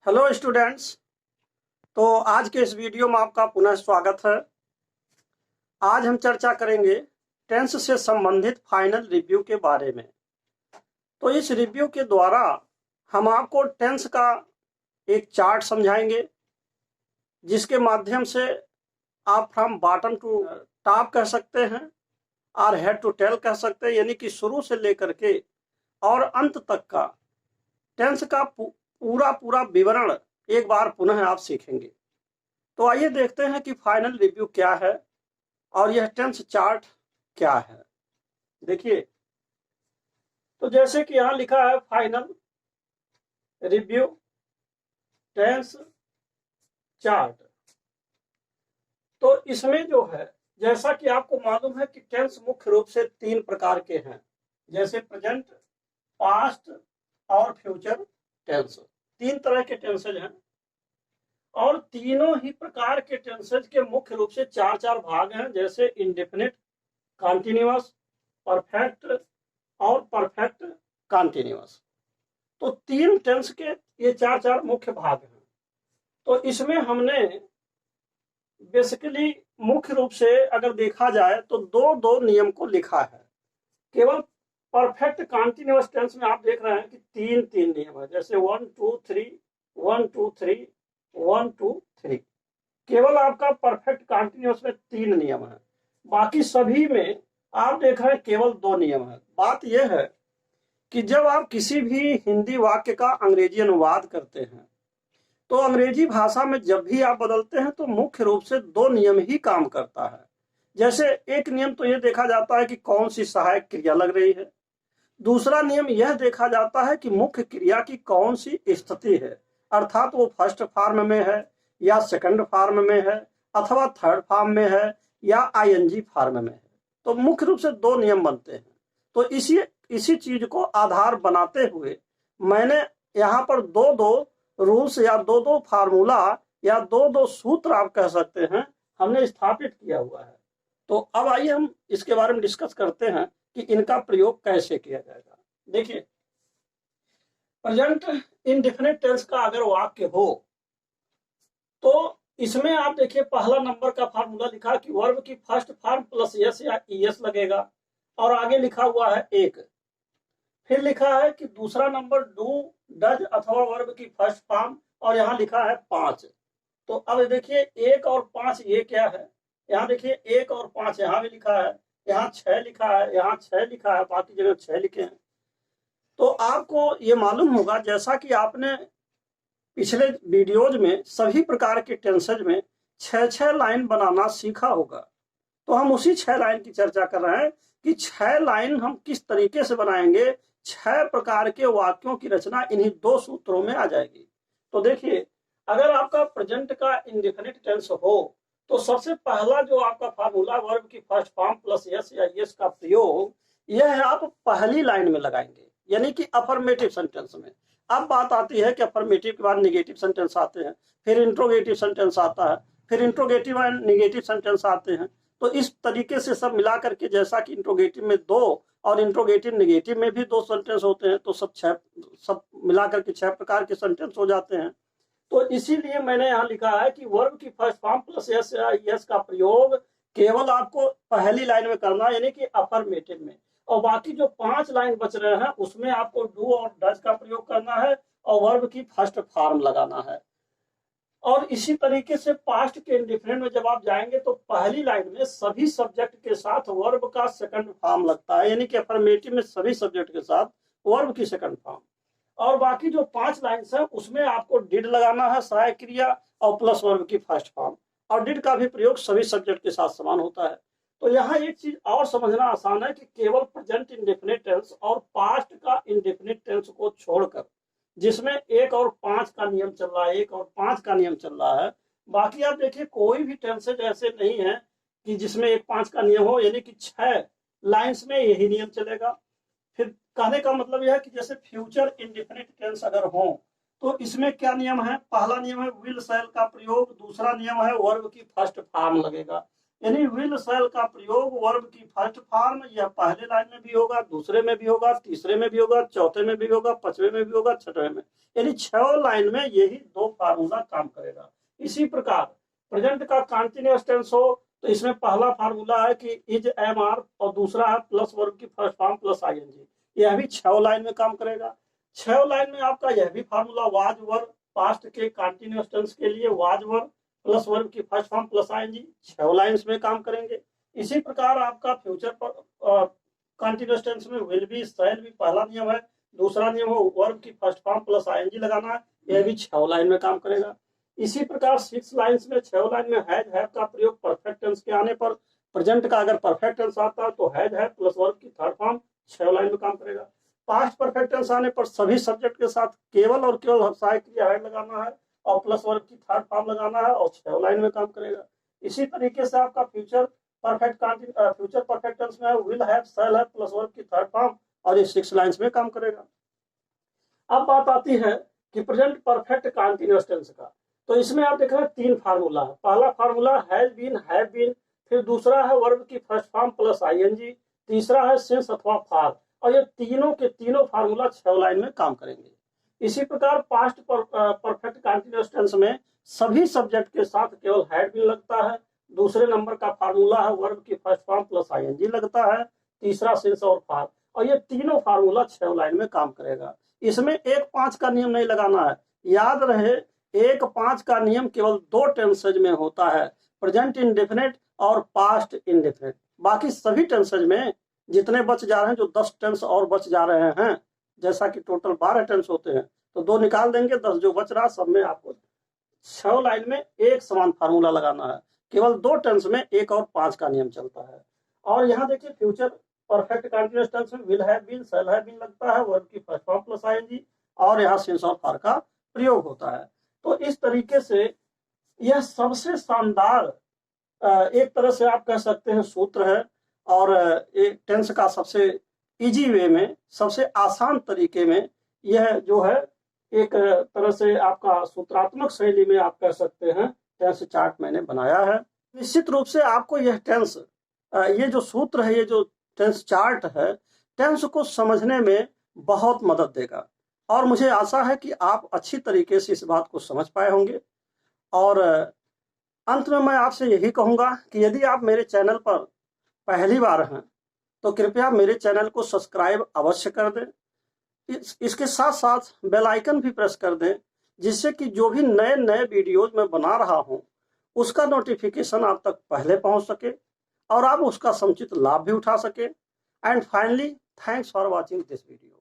Hello students. तो आज के इस वीडियो में आपका पुनः स्वागत है। आज हम चर्चा करेंगे टेंस से संबंधित फाइनल रिव्यू के बारे में। तो इस रिव्यू के द्वारा हम आपको टेंस का एक चार्ट समझाएंगे, जिसके माध्यम से आप फ्रॉम बॉटम टू टॉप कह सकते हैं और हेड टू टेल कह सकते हैं, यानी कि शुरू से लेकर के और अंत तक का टेंस का पूरा पूरा विवरण एक बार पुनः आप सीखेंगे। तो आइए देखते हैं कि फाइनल रिव्यू क्या है और यह टेंस चार्ट क्या है। देखिए, तो जैसे कि यहां लिखा है फाइनल रिव्यू टेंस चार्ट। तो इसमें जो है, जैसा कि आपको मालूम है कि टेंस मुख्य रूप से तीन प्रकार के हैं, जैसे प्रेजेंट, पास्ट और फ्यूचर टेंस। तीन तरह के टेंसेज हैं और तीनों ही प्रकार के टेंसेज के मुख्य रूप से चार चार भाग हैं, जैसे इंडेफिनिट, कॉन्टिन्यूअस, परफेक्ट और परफेक्ट कॉन्टिन्यूअस। तो तीन टेंस के ये चार चार मुख्य भाग हैं। तो इसमें हमने बेसिकली मुख्य रूप से अगर देखा जाए तो दो दो नियम को लिखा है। केवल परफेक्ट कॉन्टिन्यूअस टेंस में आप देख रहे हैं कि तीन तीन नियम है, जैसे 1 2 3 1 2 3 1 2 3। केवल आपका परफेक्ट कॉन्टिन्यूअस में तीन नियम है, बाकी सभी में आप देख रहे हैं केवल दो नियम है। बात यह है कि जब आप किसी भी हिंदी वाक्य का अंग्रेजी अनुवाद करते हैं तो अंग्रेजी भाषा में जब भी आप बदलते हैं तो मुख्य रूप से दो नियम ही काम करता है। जैसे एक नियम तो यह देखा जाता है कि कौन सी सहायक क्रिया लग रही है। दूसरा नियम यह देखा जाता है कि मुख्य क्रिया की कौन सी स्थिति है, अर्थात वो फर्स्ट फॉर्म में है या सेकंड फॉर्म में है अथवा थर्ड फॉर्म में है या आईएनजी फॉर्म में है। तो मुख्य रूप से दो नियम बनते हैं। तो इसी चीज को आधार बनाते हुए मैंने यहाँ पर दो दो रूल्स या दो दो फार्मूला या दो दो सूत्र आप कह सकते हैं, हमने स्थापित किया हुआ है। तो अब आइए हम इसके बारे में डिस्कस करते हैं कि इनका प्रयोग कैसे किया जाएगा। देखिए, प्रेजेंट इंडेफिनिट टेंस का अगर वाक्य हो तो इसमें आप देखिए पहला नंबर का फार्मूला लिखा कि वर्ब की फर्स्ट फॉर्म प्लस यस या ईएस लगेगा और आगे लिखा हुआ है एक। फिर लिखा है कि दूसरा नंबर डू, डज अथवा वर्ब की फर्स्ट फॉर्म और यहाँ लिखा है 5। तो अब देखिए 1 और 5 ये क्या है, यहाँ देखिए 1 और 5 यहाँ भी लिखा है, यहाँ 6 लिखा है, यहाँ 6 लिखा है, बाकी जगह 6 लिखे हैं। तो आपको ये मालूम होगा, जैसा कि आपने पिछले वीडियोज में सभी प्रकार के टेंसेज में 6 लाइन बनाना सीखा होगा। तो हम उसी 6 लाइन की चर्चा कर रहे हैं कि 6 लाइन हम किस तरीके से बनाएंगे। 6 प्रकार के वाक्यों की रचना इन्हीं दो सूत्रों में आ जाएगी। तो देखिए, अगर आपका प्रेजेंट का इंडेफिनिट टेंस हो तो सबसे पहला जो आपका फार्मूला वर्ब की फर्स्ट फॉर्म प्लस यस या यस का प्रयोग, यह है आप पहली लाइन में लगाएंगे, यानी कि अफर्मेटिव सेंटेंस में। अब बात आती है कि अफर्मेटिव के बाद निगेटिव सेंटेंस आते हैं, फिर इंट्रोगेटिव सेंटेंस आता है, फिर इंट्रोगेटिव एंड निगेटिव सेंटेंस आते हैं। तो इस तरीके से सब मिला करके, जैसा कि इंट्रोगेटिव में 2 और इंट्रोगेटिव निगेटिव में भी 2 सेंटेंस होते हैं, तो सब मिला करके 6 प्रकार के सेंटेंस हो जाते हैं। तो इसीलिए मैंने यहाँ लिखा है कि वर्ब की फर्स्ट फॉर्म प्लस यस या यस का प्रयोग केवल आपको पहली लाइन में करना है, यानी कि अफर्मेटिव में। और बाकी जो 5 लाइन बच रहे हैं उसमें आपको डू और डज का प्रयोग करना है और वर्ब की फर्स्ट फॉर्म लगाना है। और इसी तरीके से पास्ट के इंडेफिनिट में जब आप जाएंगे तो पहली लाइन में सभी सब्जेक्ट के साथ वर्ब का सेकंड फॉर्म लगता है, यानी कि अफर्मेटिव में सभी सब्जेक्ट के साथ वर्ब की सेकंड फॉर्म। और बाकी जो 5 लाइन्स है उसमें आपको डिड लगाना है, सहायक क्रिया, और प्लस वर्ब की फर्स्ट फॉर्म। और डिड का भी प्रयोग सभी सब्जेक्ट के साथ समान होता है। तो यहाँ एक चीज और समझना आसान है कि केवल प्रेजेंट इंडेफिनिट टेंस और पास्ट का इंडेफिनिट टेंस को छोड़कर, जिसमें 1 और 5 का नियम चल रहा है, 1 और 5 का नियम चल रहा है, बाकी आप देखिए कोई भी टेंसेज ऐसे नहीं है कि जिसमें 1 5 का नियम हो, यानी कि 6 लाइन्स में यही नियम चलेगा। फिर कहने का मतलब यह है कि जैसे फ्यूचर इंडेफिनिट टेंस अगर हो तो इसमें क्या नियम है, पहला नियम है विल शैल का प्रयोग, दूसरा नियम है वर्ब की फर्स्ट फॉर्म लगेगा, यानी विल शैल का प्रयोग वर्ब की फर्स्ट फॉर्म या पहले लाइन में भी होगा, दूसरे में भी होगा, तीसरे में भी होगा, चौथे में भी होगा, पांचवें में भी होगा, छठवें में, यानी 6 लाइन में यही 2 फार्मूला काम करेगा। इसी प्रकार प्रेजेंट का कंटीन्यूअस टेंस हो तो इसमें पहला फार्मूला है कि इज एम आर और दूसरा है प्लस वर्ब की फर्स्ट फॉर्म प्लस आईएनजी, यह भी 6 लाइन में काम करेगा। 6 लाइन में आपका यह भी फार्मूला वाज वर्ब पास्ट के कंटीन्यूअस टेंस के लिए वाज वर्ब प्लस वर्ब की first form plus ING 6 lines में काम करेंगे। इसी प्रकार आपका फ्यूचर कंटीन्यूअस टेंस में विल बी शैल भी पहला नियम है, दूसरा नियम हो वर्ब की फर्स्ट फॉर्म प्लस आईएनजी लगाना है, यह भी 6 लाइन में काम करेगा। इसी प्रकार 6 लाइंस में 6 लाइन में हैज हैव का प्रयोग परफेक्ट टेंस के आने पर, प्रेजेंट का अगर परफेक्ट टेंस आता है तो हैज हैव प्लस वर्ब की थर्ड फॉर्म 6 लाइन में काम करेगा। पास्ट परफेक्ट टेंस आने पर सभी सब्जेक्ट के साथ केवल और केवल सहायक क्रिया हैड लगाना है और प्लस वर्ब की थर्ड फॉर्म लगाना है और 6 लाइन में काम करेगा। इसी तरीके से आपका फ्यूचर परफेक्ट टेंस में will have shall have plus verb की थर्ड फॉर्म और ये 6 लाइंस में काम करेगा। अब बात आती है कि प्रेजेंट परफेक्ट कंटीन्यूअस टेंस का, तो इसमें आप देख रहे हैं 3 फार्मूला है। पहला formula has been, have been, फिर दूसरा है वर्ब की फर्स्ट फॉर्म प्लस आईएनजी, तीसरा है सिंस अथवा फॉर, और ये तीनों के तीनों फार्मूला 6 लाइन में काम करेंगे। इसी प्रकार पास्ट परफेक्ट कंटीन्यूअस टेंस में सभी सब्जेक्ट के साथ केवल हैड बीन लगता है, दूसरे नंबर का फार्मूला है वर्ब की फर्स्ट फॉर्म प्लस आईएनजी लगता है, तीसरा सिंस और फॉर, और ये तीनों फार्मूला 6 लाइन में काम करेगा। इसमें 1-5 का नियम नहीं लगाना है, याद रहे 1-5 का नियम केवल 2 टेंसेज में होता है, प्रेजेंट इंडेफिनिट और पास्ट इंडेफिनिट। बाकी सभी टेंसेज में जितने बच जा रहे हैं, जो 10 टेंस और बच जा रहे हैं, जैसा कि टोटल 12 टेंस होते हैं, तो 2 निकाल देंगे, 10 जो बच रहा सब में आपको 6 लाइन में एक समान फार्मूला लगाना है। केवल 2 टेंस में 1 और 5 का नियम चलता है। और यहाँ देखिए फ्यूचर परफेक्ट कंटीन्यूअस टेंस में will have been, shall have been लगता है, वर्ब की फर्स्ट फॉर्म प्लस आईएनजी, और यहाँ सिंस और फॉर का प्रयोग होता है। तो इस तरीके से यह सबसे शानदार एक तरह से आप कह सकते हैं सूत्र है, और एक टेंस का सबसे इजी वे में, सबसे आसान तरीके में यह जो है एक तरह से आपका सूत्रात्मक शैली में आप कह सकते हैं टेंस चार्ट मैंने बनाया है। निश्चित रूप से आपको यह टेंस, ये जो सूत्र है, ये जो टेंस चार्ट है, टेंस को समझने में बहुत मदद देगा, और मुझे आशा है कि आप अच्छी तरीके से इस बात को समझ पाए होंगे। और अंत में मैं आपसे यही कहूँगा कि यदि आप मेरे चैनल पर पहली बार हैं तो कृपया मेरे चैनल को सब्सक्राइब अवश्य कर दें। इसके साथ साथ बेल आइकन भी प्रेस कर दें, जिससे कि जो भी नए नए वीडियोज मैं बना रहा हूं उसका नोटिफिकेशन आप तक पहले पहुंच सके और आप उसका समुचित लाभ भी उठा सके। And finally, thanks for watching this video.